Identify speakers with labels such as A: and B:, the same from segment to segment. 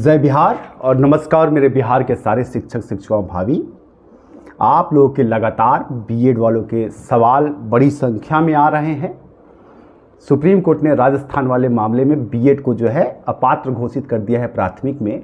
A: जय बिहार और नमस्कार मेरे बिहार के सारे शिक्षक शिक्षिकाओं भावी। आप लोगों के लगातार बीएड वालों के सवाल बड़ी संख्या में आ रहे हैं। सुप्रीम कोर्ट ने राजस्थान वाले मामले में बीएड को जो है अपात्र घोषित कर दिया है प्राथमिक में,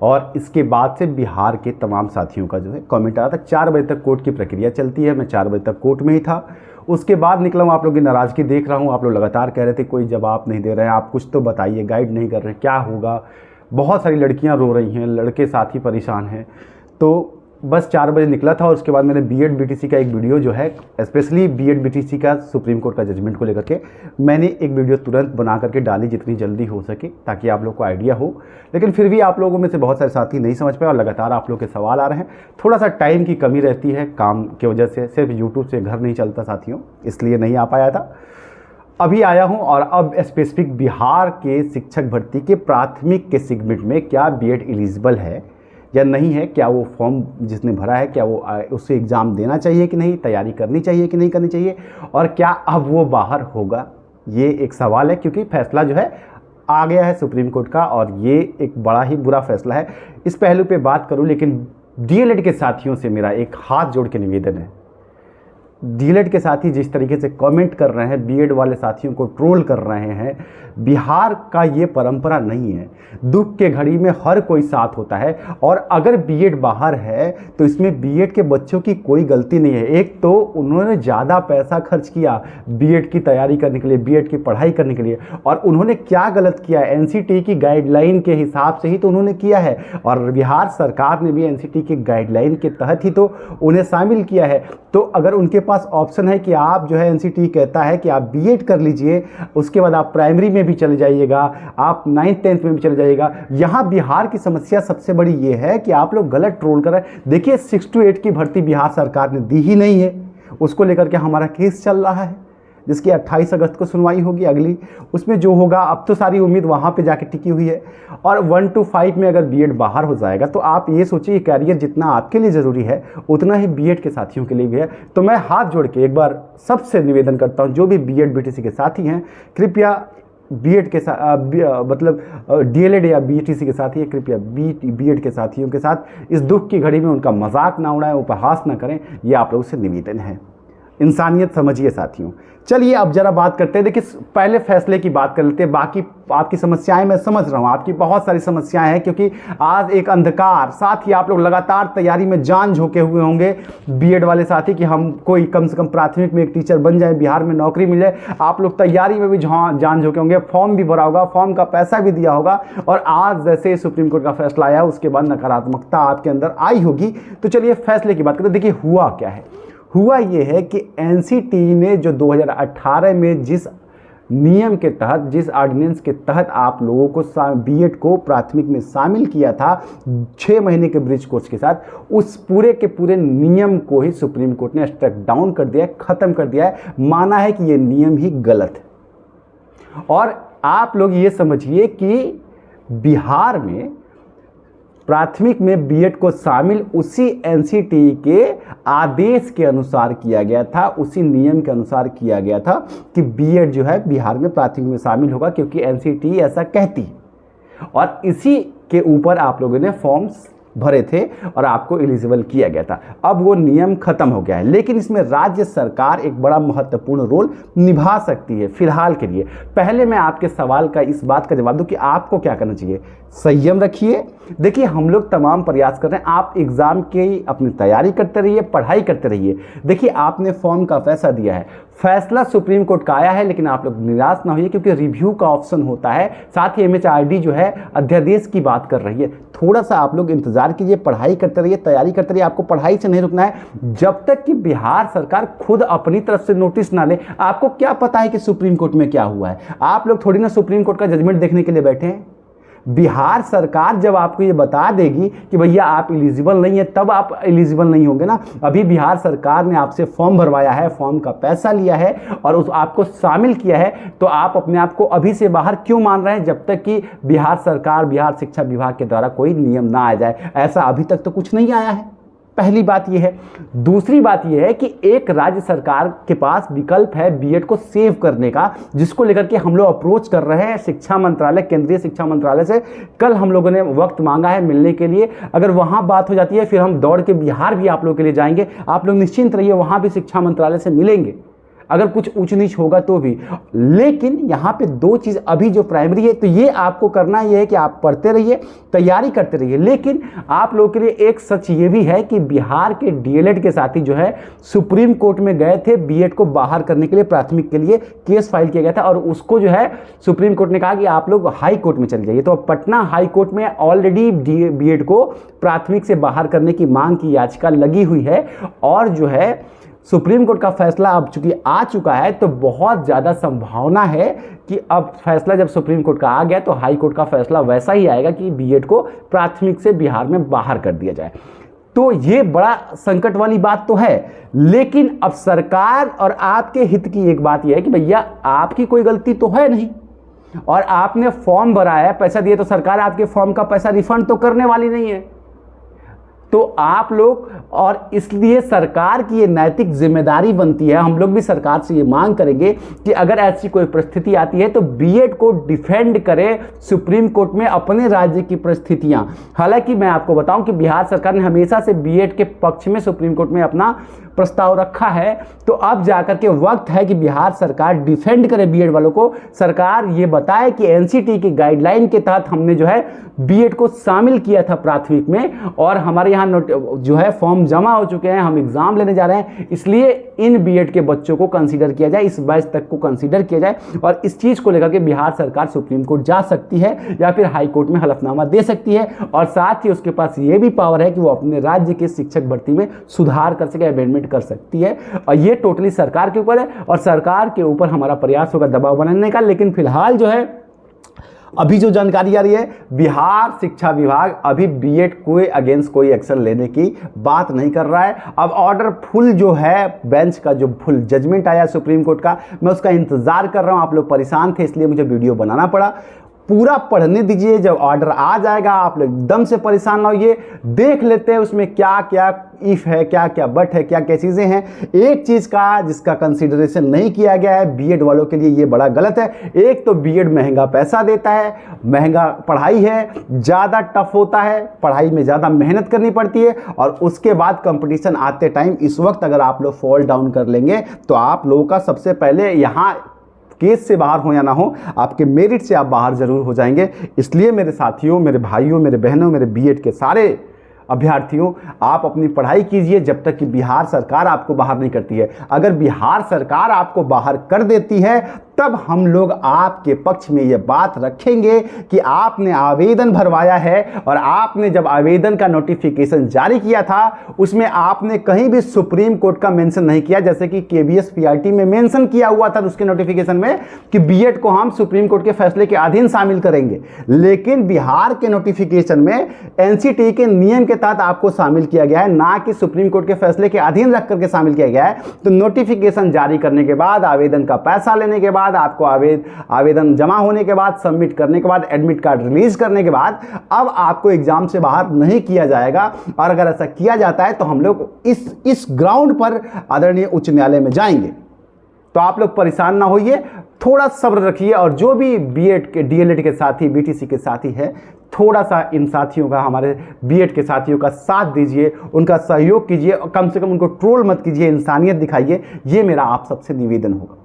A: और इसके बाद से बिहार के तमाम साथियों का जो है कमेंट आ रहा था। 4 बजे तक कोर्ट की प्रक्रिया चलती है, मैं 4 बजे तक कोर्ट में ही था। उसके बाद निकला हूँ, आप लोगों की नाराज़गी देख रहा हूँ। आप लोग लगातार कह रहे थे कोई जवाब नहीं दे रहे हैं, आप कुछ तो बताइए, गाइड नहीं कर रहे, क्या होगा। बहुत सारी लड़कियां रो रही हैं, लड़के साथी परेशान हैं। तो बस 4 बजे निकला था और उसके बाद मैंने बीएड बीटीसी का एक वीडियो जो है, स्पेशली बीएड बीटीसी का सुप्रीम कोर्ट का जजमेंट को लेकर के मैंने एक वीडियो तुरंत बना करके डाली जितनी जल्दी हो सके, ताकि आप लोग को आइडिया हो। लेकिन फिर भी आप लोगों में से बहुत सारे साथी नहीं समझ पाए और लगातार आप लोग के सवाल आ रहे हैं। थोड़ा सा टाइम की कमी रहती है काम की वजह से, सिर्फ यूट्यूब से घर नहीं चलता साथियों, इसलिए नहीं आ पाया था। अभी आया हूं और अब स्पेसिफिक बिहार के शिक्षक भर्ती के प्राथमिक के सेगमेंट में क्या बीएड एलिजिबल है या नहीं है, क्या वो फॉर्म जिसने भरा है क्या वो उससे एग्ज़ाम देना चाहिए कि नहीं, तैयारी करनी चाहिए कि नहीं करनी चाहिए, और क्या अब वो बाहर होगा, ये एक सवाल है। क्योंकि फैसला जो है आ गया है सुप्रीम कोर्ट का और ये एक बड़ा ही बुरा फैसला है। इस पहलू पे बात करूँ, लेकिन डीएलएड के साथियों से मेरा एक हाथ जोड़ के निवेदन है। डीएलएड के साथी जिस तरीके से कमेंट कर रहे हैं, बीएड वाले साथियों को ट्रोल कर रहे हैं, बिहार का ये परंपरा नहीं है। दुख के घड़ी में हर कोई साथ होता है, और अगर बीएड बाहर है तो इसमें बीएड के बच्चों की कोई गलती नहीं है। एक तो उन्होंने ज़्यादा पैसा खर्च किया बीएड की तैयारी करने के लिए, बीएड की पढ़ाई करने के लिए, और उन्होंने क्या गलत किया, एनसीटी की गाइडलाइन के हिसाब से ही तो उन्होंने किया है, और बिहार सरकार ने भी एनसीटी की गाइडलाइन के तहत ही तो उन्हें शामिल किया है। तो अगर उनके पास ऑप्शन है कि आप जो है, एनसीटी कहता है कि आप बीएड कर लीजिए, उसके बाद आप प्राइमरी में भी चले जाइएगा, आप 9th 10th में भी चले जाइएगा। यहाँ बिहार की समस्या सबसे बड़ी ये है कि आप लोग गलत ट्रोल कर रहे हैं। देखिए 6 to 8 की भर्ती बिहार सरकार ने दी ही नहीं है, उसको लेकर के हमारा केस चल रहा है, जिसकी 28 अगस्त को सुनवाई होगी अगली। उसमें जो होगा, अब तो सारी उम्मीद वहाँ पे जाके टिकी हुई है। और 1 to 5 में अगर बीएड बाहर हो जाएगा तो आप ये सोचिए, कैरियर जितना आपके लिए ज़रूरी है उतना ही बीएड के साथियों के लिए भी है। तो मैं हाथ जोड़ के एक बार सबसे निवेदन करता हूँ, जो भी बीएड बीटीसी के साथी हैं, कृपया बीएड के साथ मतलब डीएलएड या बीटीसी के साथी है, कृपया बीएड के साथियों के साथ इस दुख की घड़ी में उनका मजाक ना उड़ाएं, उपहास ना करें, ये आप लोगों से निवेदन है। इंसानियत समझिए साथियों। चलिए अब जरा बात करते हैं। देखिए पहले फैसले की बात कर लेते हैं। बाकी आपकी समस्याएं मैं समझ रहा हूं, आपकी बहुत सारी समस्याएं हैं, क्योंकि आज एक अंधकार, साथ ही आप लोग लगातार तैयारी में जान झोंके हुए होंगे बीएड वाले साथी कि हम कोई कम से कम प्राथमिक में एक टीचर बन जाए, बिहार में नौकरी मिले। आप लोग तैयारी में भी जान झोंके होंगे, फॉर्म भी भरा होगा, फॉर्म का पैसा भी दिया होगा, और आज जैसे सुप्रीम कोर्ट का फैसला आया उसके बाद नकारात्मकता आपके अंदर आई होगी। तो चलिए फैसले की बात करते हैं। देखिए हुआ क्या है, हुआ ये है कि एनसीटी ने जो 2018 में जिस नियम के तहत, जिस ऑर्डिनेंस के तहत आप लोगों को बीएड को प्राथमिक में शामिल किया था 6 महीने के ब्रिज कोर्स के साथ, उस पूरे के पूरे नियम को ही सुप्रीम कोर्ट ने स्ट्रक डाउन कर दिया है, ख़त्म कर दिया है। माना है कि ये नियम ही गलत है। और आप लोग ये समझिए कि बिहार में प्राथमिक में बीएड को शामिल उसी एनसीटी के आदेश के अनुसार किया गया था, उसी नियम के अनुसार किया गया था कि बीएड जो है बिहार में प्राथमिक में शामिल होगा, क्योंकि एनसीटी ऐसा कहती है। और इसी के ऊपर आप लोगों ने फॉर्म्स भरे थे और आपको एलिजिबल किया गया था। अब वो नियम खत्म हो गया है, लेकिन इसमें राज्य सरकार एक बड़ा महत्वपूर्ण रोल निभा सकती है फिलहाल के लिए। पहले मैं आपके सवाल का इस बात का जवाब दूं कि आपको क्या करना चाहिए। संयम रखिए। देखिए हम लोग तमाम प्रयास कर रहे हैं, आप एग्जाम की अपनी तैयारी करते रहिए, पढ़ाई करते रहिए। देखिए आपने फॉर्म का फैसला दिया है, फैसला सुप्रीम कोर्ट का आया है, लेकिन आप लोग निराश ना होइए, क्योंकि रिव्यू का ऑप्शन होता है। साथ ही एमएचआरडी जो है अध्यादेश की बात कर रही है। थोड़ा सा आप लोग इंतजार कीजिए, पढ़ाई करते रहिए, तैयारी करते रहिए। आपको पढ़ाई से नहीं रुकना है जब तक कि बिहार सरकार खुद अपनी तरफ से नोटिस ना ले। आपको क्या पता है कि सुप्रीम कोर्ट में क्या हुआ है? आप लोग थोड़ी ना सुप्रीम कोर्ट का जजमेंट देखने के लिए बैठे हैं। बिहार सरकार जब आपको ये बता देगी कि भैया आप एलिजिबल नहीं है, तब आप एलिजिबल नहीं होंगे ना। अभी बिहार सरकार ने आपसे फॉर्म भरवाया है, फॉर्म का पैसा लिया है और उस आपको शामिल किया है, तो आप अपने आप को अभी से बाहर क्यों मान रहे हैं, जब तक कि बिहार सरकार, बिहार शिक्षा विभाग के द्वारा कोई नियम ना आ जाए। ऐसा अभी तक तो कुछ नहीं आया है। पहली बात यह है। दूसरी बात यह है कि एक राज्य सरकार के पास विकल्प है बीएड को सेव करने का, जिसको लेकर के हम लोग अप्रोच कर रहे हैं शिक्षा मंत्रालय, केंद्रीय शिक्षा मंत्रालय से। कल हम लोगों ने वक्त मांगा है मिलने के लिए। अगर वहां बात हो जाती है फिर हम दौड़ के बिहार भी आप लोग के लिए जाएंगे। आप लोग निश्चिंत रहिए, वहां भी शिक्षा मंत्रालय से मिलेंगे अगर कुछ ऊंच नीच होगा तो भी। लेकिन यहाँ पे दो चीज़ अभी जो प्राइमरी है, तो ये आपको करना ये है कि आप पढ़ते रहिए, तैयारी करते रहिए। लेकिन आप लोगों के लिए एक सच ये भी है कि बिहार के डीएलएड के साथी जो है सुप्रीम कोर्ट में गए थे बीएड को बाहर करने के लिए, प्राथमिक के लिए केस फाइल किया गया था और उसको जो है सुप्रीम कोर्ट ने कहा कि आप लोग हाई कोर्ट में चले जाइए। तो पटना हाई कोर्ट में ऑलरेडी बीएड को प्राथमिक से बाहर करने की मांग की याचिका लगी हुई है और जो है सुप्रीम कोर्ट का फैसला अब चूंकि आ चुका है तो बहुत ज़्यादा संभावना है कि अब फैसला जब सुप्रीम कोर्ट का आ गया तो हाई कोर्ट का फैसला वैसा ही आएगा कि बीएड को प्राथमिक से बिहार में बाहर कर दिया जाए। तो ये बड़ा संकट वाली बात तो है। लेकिन अब सरकार और आपके हित की एक बात यह है कि भैया आपकी कोई गलती तो है नहीं और आपने फॉर्म भरा है, पैसा दिए, तो सरकार आपके फॉर्म का पैसा रिफंड तो करने वाली नहीं है। तो आप लोग, और इसलिए सरकार की ये नैतिक जिम्मेदारी बनती है, हम लोग भी सरकार से ये मांग करेंगे कि अगर ऐसी कोई परिस्थिति आती है तो बीएड को डिफेंड करे सुप्रीम कोर्ट में अपने राज्य की परिस्थितियां। हालांकि मैं आपको बताऊं कि बिहार सरकार ने हमेशा से बीएड के पक्ष में सुप्रीम कोर्ट में अपना प्रस्ताव रखा है। तो अब जाकर के वक्त है कि बिहार सरकार डिफेंड करे बीएड वालों को। सरकार ये बताए कि एनसीटी की गाइडलाइन के तहत हमने जो है बीएड को शामिल किया था प्राथमिक में और हमारे यहाँ जो है फॉर्म जमा हो चुके हैं, हम एग्जाम लेने जा रहे हैं, इसलिए इन बीएड के बच्चों को कंसीडर किया जाए, इस बैच तक को कंसीडर किया जाए। और इस चीज को लेकर के बिहार सरकार सुप्रीम कोर्ट जा सकती है या फिर हाई कोर्ट में हलफनामा दे सकती है और साथ ही उसके पास ये भी पावर है कि वो अपने राज्य के शिक्षक भर्ती में सुधार कर सके, अमेंडमेंट कर सकती है। और ये टोटली सरकार के ऊपर है और सरकार के ऊपर हमारा प्रयास होगा दबाव बनाने का। लेकिन फिलहाल जो है अभी जो जानकारी आ रही है, बिहार शिक्षा विभाग अभी बीएड कोई अगेंस्ट कोई एक्शन लेने की बात नहीं कर रहा है। अब ऑर्डर फुल जो है बेंच का जो फुल जजमेंट आया सुप्रीम कोर्ट का, मैं उसका इंतजार कर रहा हूं। आप लोग परेशान थे इसलिए मुझे वीडियो बनाना पड़ा। पूरा पढ़ने दीजिए, जब ऑर्डर आ जाएगा आप लोग एकदम से परेशान ना होइए। देख लेते हैं उसमें क्या क्या इफ है, क्या क्या बट है, क्या क्या चीज़ें हैं। एक चीज़ का जिसका कंसीडरेशन नहीं किया गया है बीएड वालों के लिए, ये बड़ा गलत है। एक तो बीएड महंगा पैसा देता है, महंगा पढ़ाई है, ज़्यादा टफ होता है, पढ़ाई में ज़्यादा मेहनत करनी पड़ती है और उसके बाद कंपटीशन आते टाइम इस वक्त अगर आप लोग फॉल डाउन कर लेंगे तो आप लोगों का सबसे पहले यहाँ केस से बाहर हो या ना हो, आपके मेरिट से आप बाहर जरूर हो जाएंगे। इसलिए मेरे साथियों, मेरे भाइयों, मेरे बहनों, मेरे बीएड के सारे अभ्यर्थियों, आप अपनी पढ़ाई कीजिए जब तक कि बिहार सरकार आपको बाहर नहीं करती है। अगर बिहार सरकार आपको बाहर कर देती है तब हम लोग आपके पक्ष में ये बात रखेंगे कि आपने आवेदन भरवाया है और आपने जब आवेदन का नोटिफिकेशन जारी किया था उसमें आपने कहीं भी सुप्रीम कोर्ट का मेंशन नहीं किया, जैसे कि केबीएस पीआरटी में मेंशन किया हुआ था उसके नोटिफिकेशन में कि बीएड को हम सुप्रीम कोर्ट के फैसले के अधीन शामिल करेंगे। लेकिन बिहार के नोटिफिकेशन में एनसीटी के नियम के तहत आपको शामिल किया गया है, ना कि सुप्रीम कोर्ट के फैसले के अधीन रख करके शामिल किया गया है। तो नोटिफिकेशन जारी करने के बाद, आवेदन का पैसा लेने के बाद, आपको आवेदन जमा होने के बाद, सबमिट करने के बाद, एडमिट कार्ड रिलीज करने के बाद अब आपको एग्जाम से बाहर नहीं किया जाएगा। और अगर ऐसा किया जाता है तो हम लोग इस ग्राउंड पर आदरणीय उच्च न्यायालय में जाएंगे। तो आप लोग परेशान ना होइए, थोड़ा सब्र रखिए और जो भी बीएड के डीएलएड के साथी, बीटीसी के साथी है, थोड़ा सा इन साथियों का, हमारे बीएड के साथियों का साथ दीजिए, उनका सहयोग कीजिए, कम से कम उनको ट्रोल मत कीजिए, इंसानियत दिखाइए। ये मेरा आप सबसे निवेदन होगा।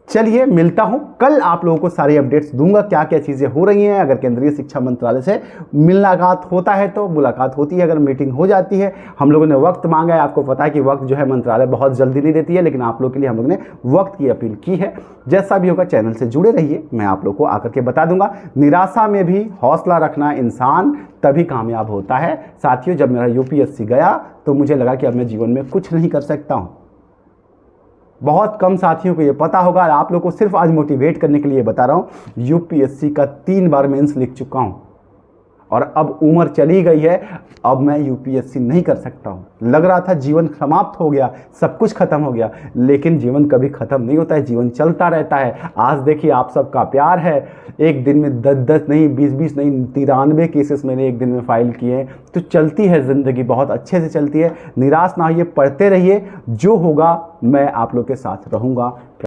A: चलिए मिलता हूं कल, आप लोगों को सारी अपडेट्स दूंगा क्या क्या चीज़ें हो रही हैं। अगर केंद्रीय शिक्षा मंत्रालय से मुलाकात होता है तो मुलाकात होती है, अगर मीटिंग हो जाती है। हम लोगों ने वक्त मांगा है, आपको पता है कि वक्त जो है मंत्रालय बहुत जल्दी नहीं देती है, लेकिन आप लोग के लिए हम लोग ने वक्त की अपील की है। जैसा भी होगा चैनल से जुड़े रहिए, मैं आप लोग को आकर के बता दूंगा। निराशा में भी हौसला रखना इंसान तभी कामयाब होता है। साथियों, जब मेरा यूपीएससी गया तो मुझे लगा कि अब मैं जीवन में कुछ नहीं कर सकता हूँ। बहुत कम साथियों को ये पता होगा, आप लोगों को सिर्फ आज मोटिवेट करने के लिए बता रहा हूँ। यूपीएससी का 3 बार मेंस लिख चुका हूँ और अब उम्र चली गई है, अब मैं यूपीएससी नहीं कर सकता हूँ। लग रहा था जीवन समाप्त हो गया, सब कुछ खत्म हो गया, लेकिन जीवन कभी खत्म नहीं होता है, जीवन चलता रहता है। आज देखिए आप सबका प्यार है, एक दिन में 10-10 नहीं, 20-20 नहीं, 93 केसेस मैंने एक दिन में फाइल किए हैं। तो चलती है ज़िंदगी, बहुत अच्छे से चलती है। निराश ना होइए, पढ़ते रहिए, जो होगा मैं आप लोग के साथ रहूँगा।